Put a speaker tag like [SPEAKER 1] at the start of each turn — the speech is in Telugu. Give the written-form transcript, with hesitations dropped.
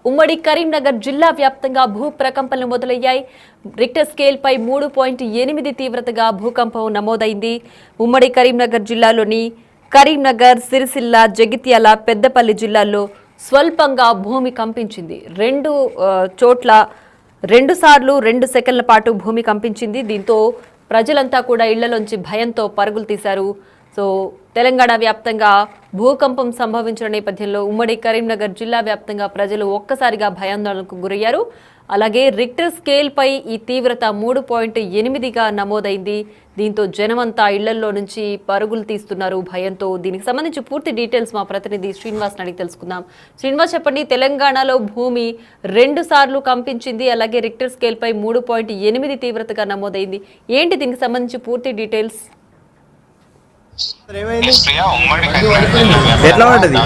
[SPEAKER 1] ఉమ్మడి కరీంనగర్ జిల్లా వ్యాప్తంగా భూ ప్రకంపనలు మొదలయ్యాయి. రిక్టర్ స్కేల్ పై 3.8 తీవ్రతగా భూకంపం నమోదైంది. ఉమ్మడి కరీంనగర్ జిల్లాలోని కరీంనగర్, సిరిసిల్ల, జగిత్యాల, పెద్దపల్లి జిల్లాల్లో స్వల్పంగా భూమి కంపించింది. చోట్ల 2 సార్లు 2 సెకన్ల పాటు భూమి కంపించింది. దీంతో ప్రజలంతా కూడా ఇళ్లలోంచి భయంతో పరుగులు తీశారు. తెలంగాణ వ్యాప్తంగా భూకంపం సంభవించిన నేపథ్యంలో ఉమ్మడి కరీంనగర్ జిల్లా వ్యాప్తంగా ప్రజలు ఒక్కసారిగా భయాందోళనకు గురయ్యారు. అలాగే రిక్టర్ స్కేల్ పై ఈ తీవ్రత 3.8గా నమోదైంది. దీంతో జనమంతా ఇళ్లలో నుంచి పరుగులు తీస్తున్నారు భయంతో. దీనికి సంబంధించి పూర్తి డీటెయిల్స్ మా ప్రతినిధి శ్రీనివాస్ అడిగి తెలుసుకుందాం. శ్రీనివాస్, చెప్పండి, తెలంగాణలో భూమి 2 సార్లు కంపించింది. అలాగే రిక్టర్ స్కేల్ పై 3.8 తీవ్రతగా నమోదైంది. ఏంటి దీనికి సంబంధించి పూర్తి డీటెయిల్స్?
[SPEAKER 2] ఎట్లా పడ్డది?